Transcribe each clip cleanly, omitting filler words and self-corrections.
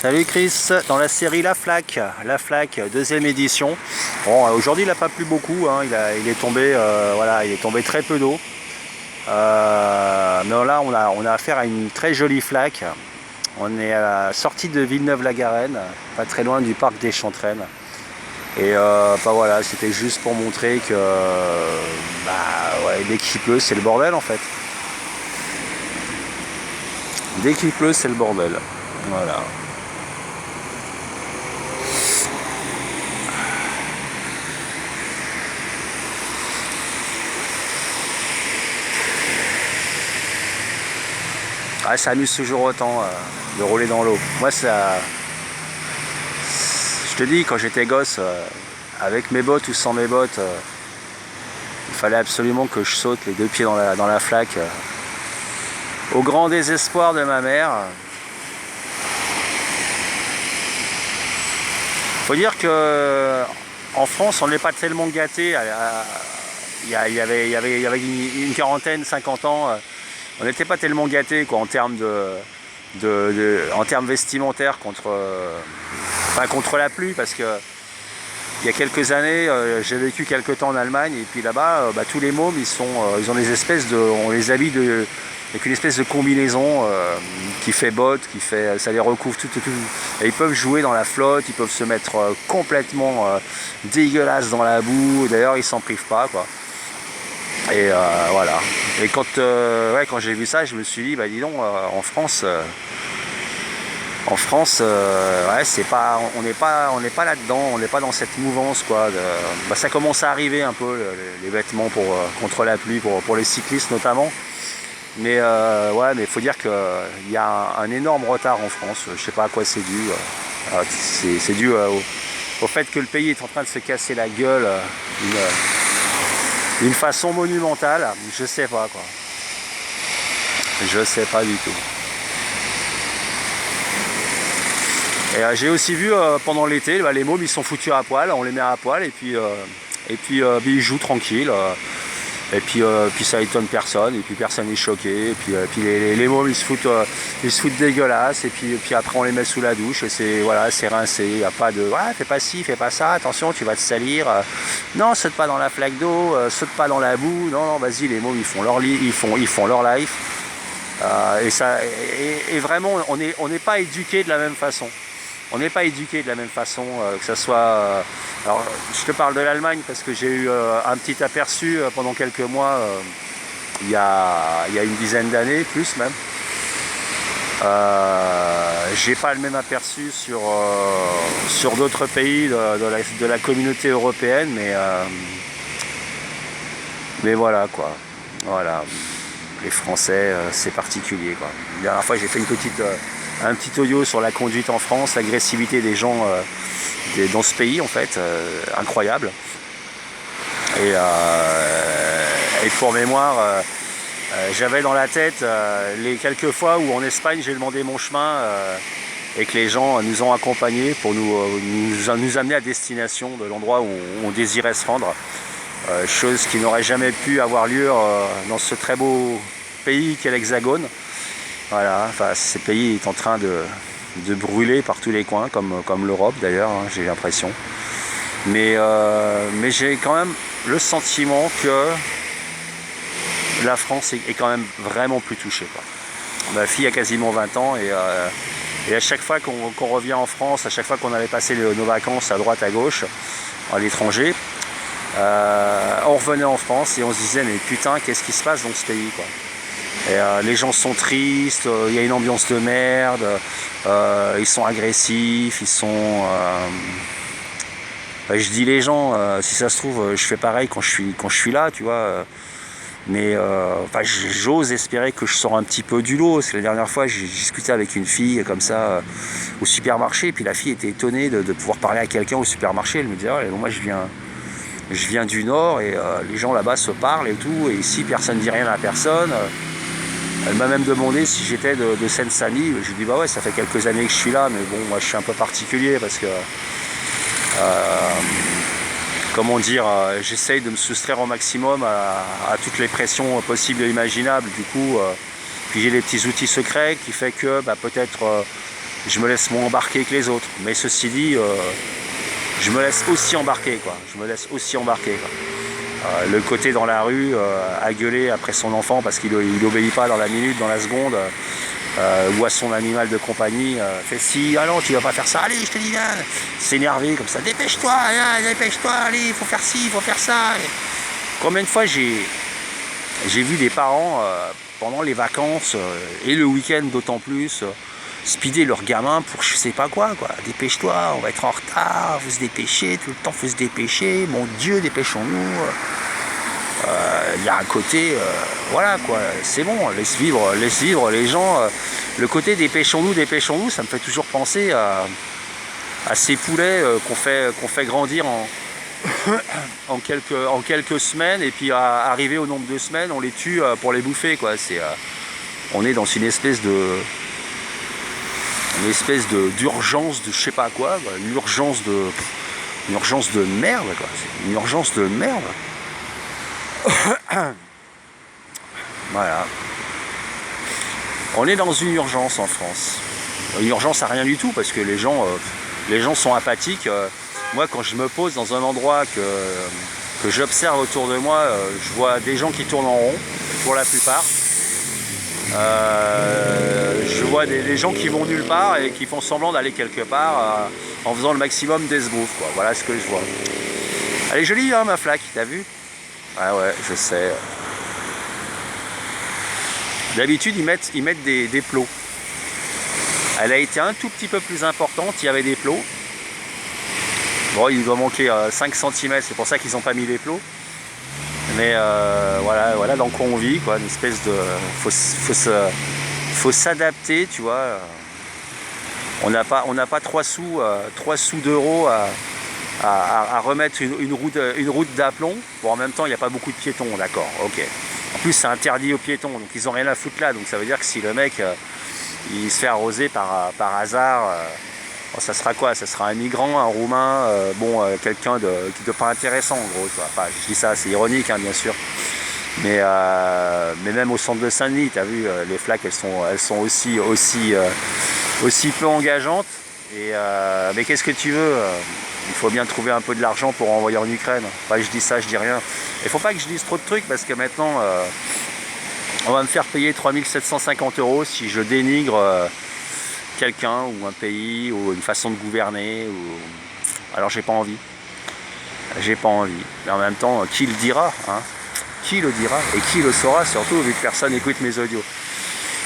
Salut Chris, dans la série La Flaque, deuxième édition. Bon, aujourd'hui il n'a pas plu beaucoup, hein. Il est tombé, voilà, il est tombé très peu d'eau. Mais là on a affaire à une très jolie flaque. On est à la sortie de Villeneuve-la-Garenne, pas très loin du parc des Chantraines. Et voilà, c'était juste pour montrer que ouais, dès qu'il pleut c'est le bordel en fait. Dès qu'il pleut c'est le bordel. Voilà. Ah, ça amuse toujours autant de rouler dans l'eau. Moi, ça. Je te dis, quand j'étais gosse, avec mes bottes ou sans mes bottes, il fallait absolument que je saute les deux pieds dans la flaque. Au grand désespoir de ma mère. Faut dire que en France, on n'est pas tellement gâté. Il y avait une quarantaine, 50 ans. On n'était pas tellement gâtés quoi, en termes en termes vestimentaires contre la pluie, parce que il y a quelques années j'ai vécu quelques temps en Allemagne et puis là-bas tous les mômes ils ont des espèces on les habille avec une espèce de combinaison qui fait botte, ça les recouvre tout, et ils peuvent jouer dans la flotte, ils peuvent se mettre complètement dégueulasses dans la boue, d'ailleurs ils s'en privent pas quoi. Et voilà. Et quand j'ai vu ça, je me suis dit, bah dis donc, en France, ouais, c'est pas, on n'est pas là-dedans, on n'est pas dans cette mouvance quoi. Ça commence à arriver un peu les vêtements contre la pluie, pour les cyclistes notamment. Mais ouais, mais il faut dire qu'il y a un énorme retard en France. Je sais pas à quoi c'est dû. C'est dû au fait que le pays est en train de se casser la gueule. D'une façon monumentale, je sais pas quoi. Je sais pas du tout. Et j'ai aussi vu pendant l'été, les mômes ils sont foutus à poil, on les met à poil et puis ils jouent tranquille. Et puis ça étonne personne, et puis personne n'est choqué, et puis les mômes ils se foutent dégueulasses, et puis après on les met sous la douche, et c'est rincé, il n'y a pas de ouais, fais pas ci, fais pas ça, attention tu vas te salir, non saute pas dans la flaque d'eau, saute pas dans la boue, non vas-y, les mômes ils font leur life, et vraiment on n'est pas éduqués de la même façon. On n'est pas éduqué de la même façon, que ça soit. Alors, je te parle de l'Allemagne parce que j'ai eu un petit aperçu pendant quelques mois, il y a une dizaine d'années, plus même. J'ai pas le même aperçu sur d'autres pays de la communauté européenne, mais voilà quoi. Voilà. Les Français, c'est particulier quoi. La dernière fois, j'ai fait un petit audio sur la conduite en France, l'agressivité des gens dans ce pays en fait, incroyable. Et pour mémoire, j'avais dans la tête les quelques fois où en Espagne j'ai demandé mon chemin et que les gens nous ont accompagnés pour nous amener à destination de l'endroit où on désirait se rendre. Chose qui n'aurait jamais pu avoir lieu dans ce très beau pays qu'est l'Hexagone. Voilà, enfin, ce pays est en train de brûler par tous les coins, comme l'Europe d'ailleurs, hein, j'ai l'impression. Mais j'ai quand même le sentiment que la France est quand même vraiment plus touchée, quoi. Ma fille a quasiment 20 ans et à chaque fois qu'on revient en France, à chaque fois qu'on avait passé nos vacances à droite à gauche, à l'étranger, on revenait en France et on se disait mais putain, qu'est-ce qui se passe dans ce pays quoi. Et les gens sont tristes, il y a une ambiance de merde, ils sont agressifs, je dis les gens, si ça se trouve, je fais pareil quand je suis là, tu vois. Mais j'ose espérer que je sors un petit peu du lot, parce que la dernière fois j'ai discuté avec une fille comme ça au supermarché, et puis la fille était étonnée de pouvoir parler à quelqu'un au supermarché. Elle me disait ouais, moi je viens du Nord et les gens là-bas se parlent et tout, et ici personne ne dit rien à personne. Elle m'a même demandé si j'étais de Seine-Saint-Denis. Je lui ai dit bah ouais, ça fait quelques années que je suis là, mais bon, moi je suis un peu particulier parce que comment dire, j'essaye de me soustraire au maximum à toutes les pressions possibles et imaginables. Du coup, puis j'ai des petits outils secrets qui fait que peut-être je me laisse moins embarquer que les autres. Mais ceci dit, je me laisse aussi embarquer, quoi. Je me laisse aussi embarquer, quoi. Le côté dans la rue, à gueuler après son enfant parce qu'il n'obéit pas dans la minute, dans la seconde, ou à son animal de compagnie, fait si, ah non, tu vas pas faire ça, allez, je te dis, viens, s'énerver comme ça, dépêche-toi, dépêche-toi, allez, il faut faire ci, il faut faire ça. Et combien de fois j'ai vu des parents pendant les vacances et le week-end d'autant plus speeder leurs gamins pour je sais pas quoi, dépêche-toi, on va être en retard, faut se dépêcher, tout le temps faut se dépêcher, mon Dieu, dépêchons-nous. Il y a un côté, voilà quoi, c'est bon, laisse vivre les gens. Le côté dépêchons-nous, ça me fait toujours penser à ces poulets qu'on fait grandir en quelques semaines, et puis arrivé au nombre de semaines, on les tue pour les bouffer, quoi. On est dans une espèce d'urgence de je sais pas quoi, une urgence de merde, quoi. C'est une urgence de merde. Voilà. On est dans une urgence en France. Une urgence à rien du tout parce que les gens sont apathiques. Moi, quand je me pose dans un endroit que j'observe autour de moi, je vois des gens qui tournent en rond, pour la plupart. Je vois des gens qui vont nulle part et qui font semblant d'aller quelque part en faisant le maximum d'esbrouf, quoi. Voilà ce que je vois. Elle est jolie, hein, ma flaque, t'as vu? Ah ouais, je sais. D'habitude, ils mettent des plots. Elle a été un tout petit peu plus importante, il y avait des plots. Bon, il doit manquer 5 cm, c'est pour ça qu'ils n'ont pas mis les plots. Mais voilà dans quoi on vit, quoi, une espèce de... Faut s'adapter, tu vois. On n'a pas 3 sous d'euros à remettre une route d'aplomb. Bon, en même temps, il n'y a pas beaucoup de piétons, d'accord, ok. En plus, c'est interdit aux piétons, donc ils n'ont rien à foutre là. Donc ça veut dire que si le mec, il se fait arroser par hasard, bon, ça sera quoi? Ça sera un migrant, un roumain, quelqu'un qui n'est pas intéressant, en gros. Enfin, je dis ça, c'est ironique, hein, bien sûr. Mais même au centre de Saint-Denis, tu as vu, les flaques, elles sont aussi peu engageantes. Mais qu'est-ce que tu veux? Il faut bien trouver un peu de l'argent pour envoyer en Ukraine. Enfin, je dis ça, je dis rien. Il ne faut pas que je dise trop de trucs parce que maintenant, on va me faire payer 3 750 € si je dénigre quelqu'un ou un pays ou une façon de gouverner. Alors j'ai pas envie. J'ai pas envie. Mais en même temps, qui le dira, hein? Qui le dira et qui le saura surtout vu que personne n'écoute mes audios.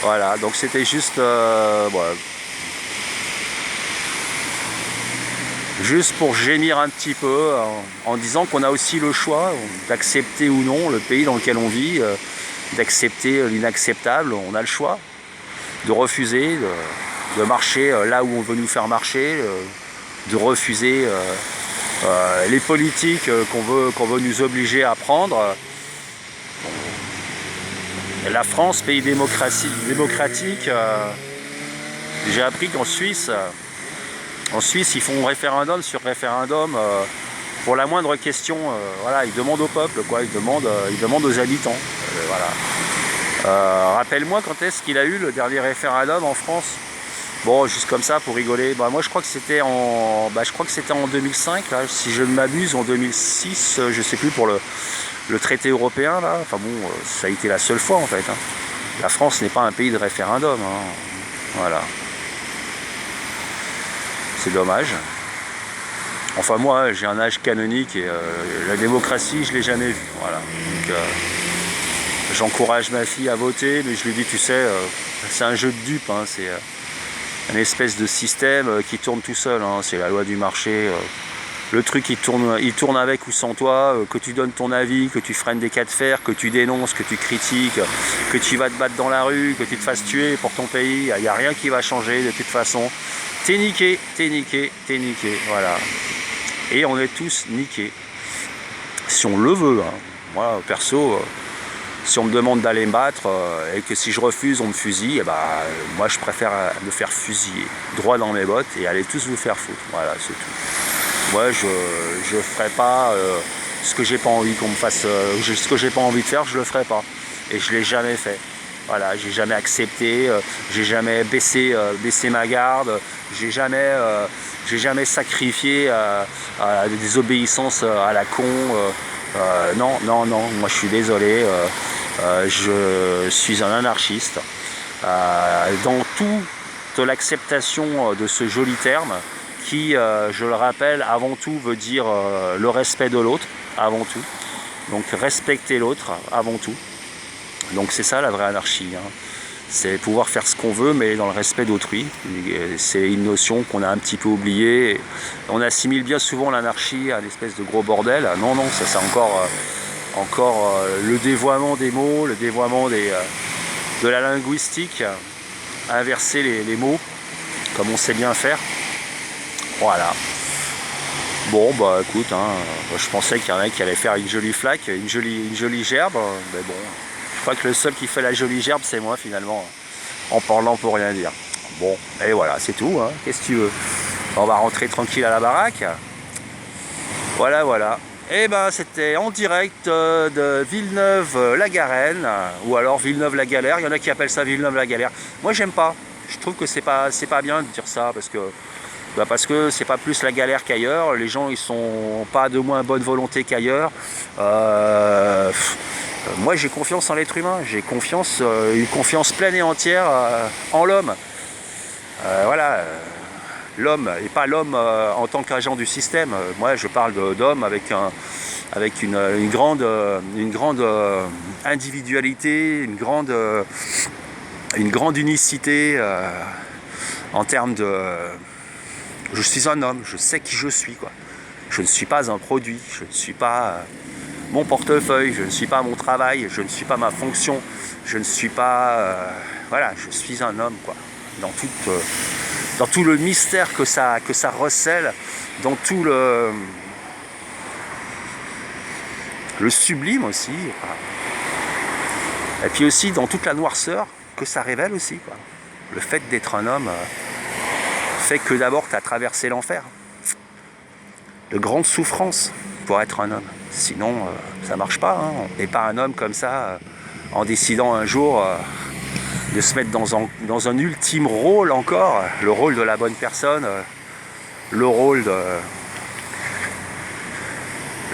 Voilà, donc c'était juste... juste pour gémir un petit peu en disant qu'on a aussi le choix d'accepter ou non le pays dans lequel on vit, d'accepter l'inacceptable, on a le choix de refuser, de marcher là où on veut nous faire marcher, de refuser les politiques qu'on veut nous obliger à prendre. Et la France, pays démocratique, j'ai appris qu'en Suisse, ils font référendum sur référendum pour la moindre question. Voilà, ils demandent au peuple, quoi. Ils demandent aux habitants. Voilà. Rappelle-moi quand est-ce qu'il a eu le dernier référendum en France? Bon, juste comme ça pour rigoler. Moi, je crois que c'était en 2005, là, si je ne m'abuse, en 2006, je sais plus, pour le traité européen, là. Enfin bon, ça a été la seule fois en fait, hein. La France n'est pas un pays de référendum, hein. Voilà. C'est dommage. Enfin moi, j'ai un âge canonique et la démocratie, je l'ai jamais vue. Voilà. Donc, j'encourage ma fille à voter, mais je lui dis, tu sais, c'est un jeu de dupes, hein. C'est une espèce de système qui tourne tout seul, hein. C'est la loi du marché. Le truc, il tourne avec ou sans toi, que tu donnes ton avis, que tu freines des cas de fer, que tu dénonces, que tu critiques, que tu vas te battre dans la rue, que tu te fasses tuer pour ton pays. Il n'y a rien qui va changer de toute façon. T'es niqué, voilà. Et on est tous niqués. Si on le veut, hein. Moi, perso, si on me demande d'aller me battre et que si je refuse, on me fusille, moi, je préfère me faire fusiller droit dans mes bottes et aller tous vous faire foutre. Voilà, c'est tout. Moi, je ferai pas ce que j'ai pas envie qu'on me fasse, ce que j'ai pas envie de faire, je le ferai pas. Et je l'ai jamais fait. Voilà, j'ai jamais accepté, j'ai jamais baissé ma garde, j'ai jamais sacrifié à des désobéissances à la con. Non, non, non, moi je suis désolé, je suis un anarchiste. Dans toute l'acceptation de ce joli terme, qui, je le rappelle, avant tout veut dire le respect de l'autre, avant tout. Donc respecter l'autre avant tout. Donc c'est ça la vraie anarchie, hein. C'est pouvoir faire ce qu'on veut mais dans le respect d'autrui. C'est une notion qu'on a un petit peu oubliée. On assimile bien souvent l'anarchie à une espèce de gros bordel. Non, non, ça c'est encore le dévoiement des mots, le dévoiement de la linguistique, inverser les mots comme on sait bien faire. Voilà. Bon bah écoute, hein, je pensais qu'il y en a qui allaient faire une jolie flaque, une jolie gerbe, mais bon. Je crois que le seul qui fait la jolie gerbe, c'est moi finalement, en parlant pour rien dire. Bon, et voilà, c'est tout, hein. Qu'est-ce que tu veux? On va rentrer tranquille à la baraque. Voilà, voilà. Et ben c'était en direct de Villeneuve-la-Garenne, ou alors Villeneuve-la-Galère. Il y en a qui appellent ça Villeneuve-la-Galère. Moi j'aime pas. Je trouve que c'est pas bien de dire ça, parce que c'est pas plus la galère qu'ailleurs. Les gens ils sont pas de moins bonne volonté qu'ailleurs. Moi j'ai confiance en l'être humain, j'ai une confiance pleine et entière en l'homme. Voilà, l'homme, et pas l'homme en tant qu'agent du système. Moi je parle d'homme avec une grande individualité, une grande unicité en termes de... Je suis un homme, je sais qui je suis, quoi. Je ne suis pas un produit, je ne suis pas... mon portefeuille, je ne suis pas mon travail, je ne suis pas ma fonction, je ne suis pas... voilà, je suis un homme, quoi. Dans tout le mystère que ça recèle, dans tout le sublime aussi, et puis aussi dans toute la noirceur que ça révèle aussi, quoi. Le fait d'être un homme fait que d'abord tu as traversé l'enfer, de grandes souffrances pour être un homme. Sinon, ça marche pas, hein. On n'est pas un homme comme ça, en décidant un jour de se mettre dans un ultime rôle encore, le rôle de la bonne personne, le rôle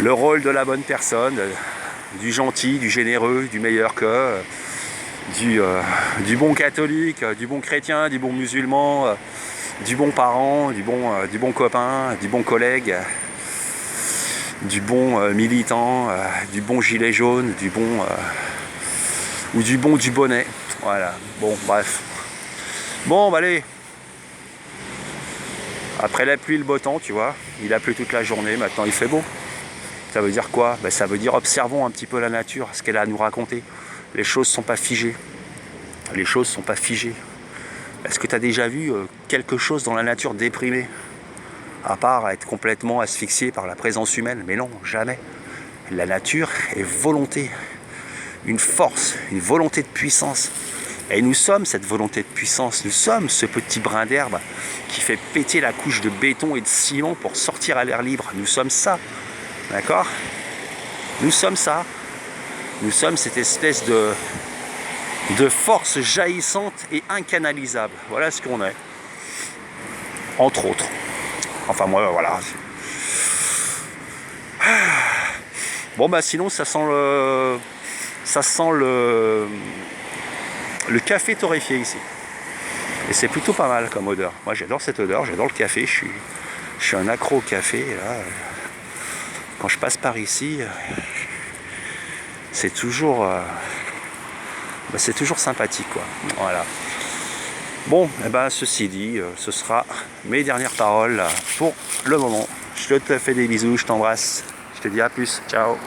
de la bonne personne, du gentil, du généreux, du meilleur que, du bon catholique, du bon chrétien, du bon musulman, du bon parent, du bon copain, du bon collègue, du bon militant, du bon gilet jaune, du bonnet. Voilà, bon, bref. Bon, bah allez. Après la pluie, le beau temps, tu vois. Il a plu toute la journée, maintenant il fait beau. Ça veut dire quoi? Ben, ça veut dire observons un petit peu la nature, ce qu'elle a à nous raconter. Les choses ne sont pas figées. Les choses ne sont pas figées. Est-ce que tu as déjà vu quelque chose dans la nature déprimé? À part être complètement asphyxié par la présence humaine. Mais non, jamais. La nature est volonté. Une force, une volonté de puissance. Et nous sommes cette volonté de puissance. Nous sommes ce petit brin d'herbe qui fait péter la couche de béton et de ciment pour sortir à l'air libre. Nous sommes ça. D'accord? Nous sommes ça. Nous sommes cette espèce de force jaillissante et incanalisable. Voilà ce qu'on est. Entre autres. Enfin, moi, voilà. Bon, bah sinon, ça sent le café torréfié ici. Et c'est plutôt pas mal comme odeur. Moi, j'adore cette odeur, j'adore le café. Je suis un accro au café. Là. Quand je passe par ici, c'est toujours sympathique, quoi. Voilà. Bon, et ben ceci dit, ce sera mes dernières paroles pour le moment. Je te fais des bisous, je t'embrasse. Je te dis à plus. Ciao.